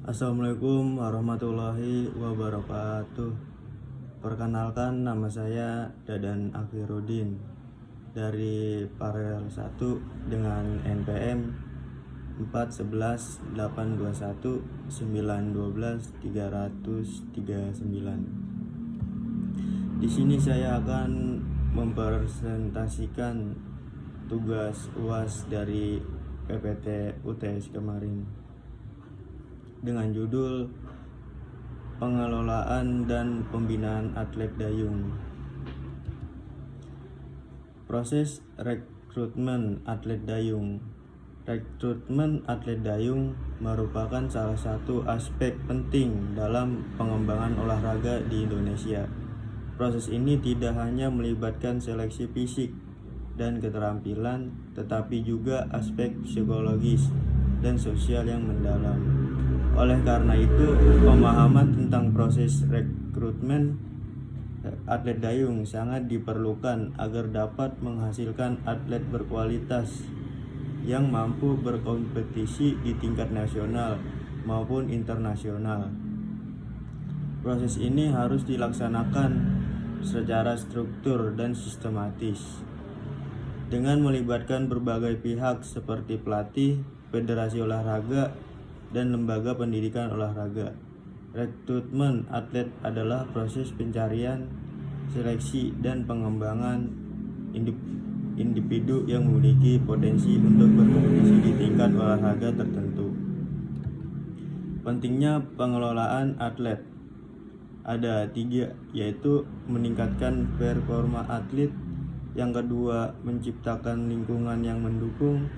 Assalamualaikum warahmatullahi wabarakatuh. Perkenalkan, nama saya Dadan Akhirudin dari Paralel 1 dengan NPM 411-821-912-339. Di sini saya akan mempresentasikan tugas UAS dari PPT UTS kemarin dengan judul Pengelolaan dan Pembinaan Atlet Dayung. Proses rekrutmen atlet dayung. Rekrutmen atlet dayung merupakan salah satu aspek penting dalam pengembangan olahraga di Indonesia. Proses ini tidak hanya melibatkan seleksi fisik dan keterampilan, tetapi juga aspek psikologis dan sosial yang mendalam. Oleh karena itu, pemahaman tentang proses rekrutmen atlet dayung sangat diperlukan agar dapat menghasilkan atlet berkualitas yang mampu berkompetisi di tingkat nasional maupun internasional. Proses ini harus dilaksanakan secara struktur dan sistematis dengan melibatkan berbagai pihak seperti pelatih, federasi olahraga, dan lembaga pendidikan olahraga. Rekrutmen atlet adalah proses pencarian, seleksi, dan pengembangan individu yang memiliki potensi untuk berkompetisi di tingkat olahraga tertentu. Pentingnya pengelolaan atlet ada 3, yaitu meningkatkan performa atlet, yang kedua menciptakan lingkungan yang mendukung,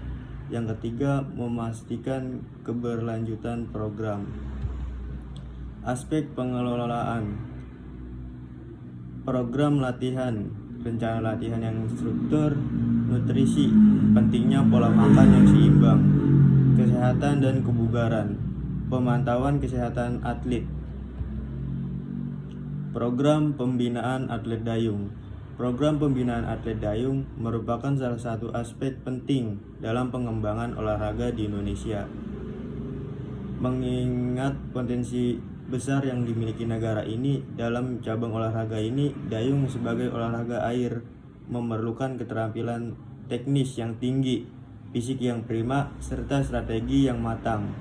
yang ketiga memastikan keberlanjutan program. Aspek pengelolaan program latihan, rencana latihan yang struktur, nutrisi, pentingnya pola makan yang seimbang, kesehatan dan kebugaran, pemantauan kesehatan atlet. Program pembinaan atlet dayung. Program pembinaan atlet dayung merupakan salah satu aspek penting dalam pengembangan olahraga di Indonesia. Mengingat potensi besar yang dimiliki negara ini dalam cabang olahraga ini, dayung sebagai olahraga air memerlukan keterampilan teknis yang tinggi, fisik yang prima, serta strategi yang matang.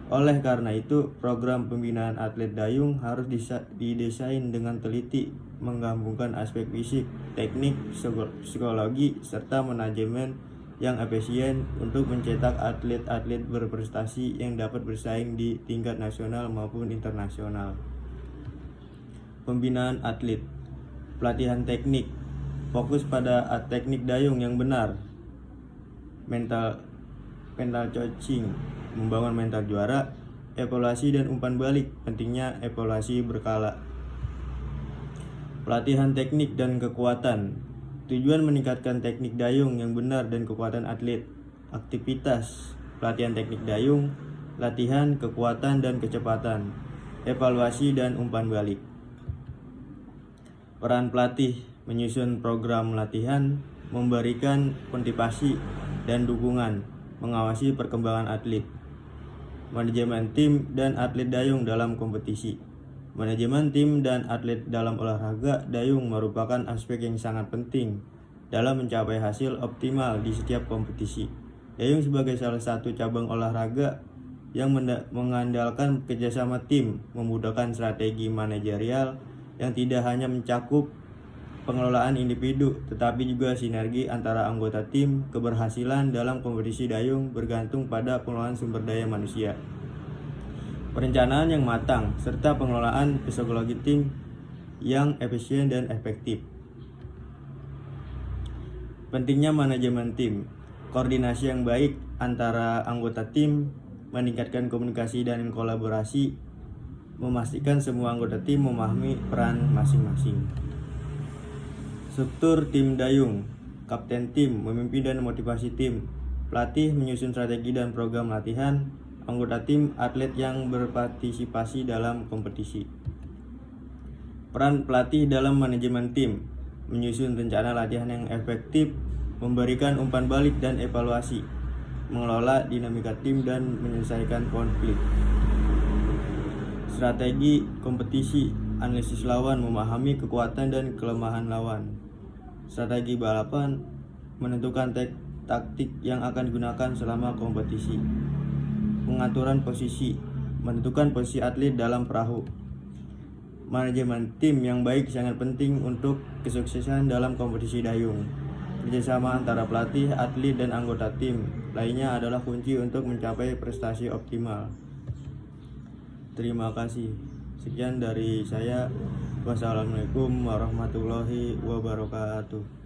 Oleh karena itu, program pembinaan atlet dayung harus didesain dengan teliti, menggabungkan aspek fisik, teknik, psikologi, serta manajemen yang efisien untuk mencetak atlet-atlet berprestasi yang dapat bersaing di tingkat nasional maupun internasional. Pembinaan atlet, pelatihan teknik, fokus pada teknik dayung yang benar, mental coaching, membangun mental juara, evaluasi dan umpan balik, pentingnya evaluasi berkala. Pelatihan teknik dan kekuatan, tujuan meningkatkan teknik dayung yang benar dan kekuatan atlet. Aktivitas pelatihan teknik dayung, latihan kekuatan dan kecepatan, evaluasi dan umpan balik. Peran pelatih menyusun program latihan, memberikan motivasi dan dukungan, mengawasi perkembangan atlet. Manajemen tim dan atlet dayung dalam kompetisi. Manajemen tim dan atlet dalam olahraga dayung merupakan aspek yang sangat penting dalam mencapai hasil optimal di setiap kompetisi. Dayung sebagai salah satu cabang olahraga yang mengandalkan kerjasama tim, memudahkan strategi manajerial yang tidak hanya mencakup pengelolaan individu, tetapi juga sinergi antara anggota tim. Keberhasilan dalam kompetisi dayung bergantung pada pengelolaan sumber daya manusia, perencanaan yang matang, serta pengelolaan psikologi tim yang efisien dan efektif. Pentingnya manajemen tim, koordinasi yang baik antara anggota tim, meningkatkan komunikasi dan kolaborasi, memastikan semua anggota tim memahami peran masing-masing. Struktur tim dayung, kapten tim memimpin dan motivasi tim, pelatih menyusun strategi dan program latihan, anggota tim atlet yang berpartisipasi dalam kompetisi. Peran pelatih dalam manajemen tim, menyusun rencana latihan yang efektif, memberikan umpan balik dan evaluasi, mengelola dinamika tim dan menyelesaikan konflik. Strategi kompetisi, analisis lawan, memahami kekuatan dan kelemahan lawan. Strategi balapan, menentukan taktik yang akan digunakan selama kompetisi. Pengaturan posisi, menentukan posisi atlet dalam perahu. Manajemen tim yang baik sangat penting untuk kesuksesan dalam kompetisi dayung. Kerjasama antara pelatih, atlet, dan anggota tim lainnya adalah kunci untuk mencapai prestasi optimal. Terima kasih. Sekian dari saya. Wassalamualaikum warahmatullahi wabarakatuh.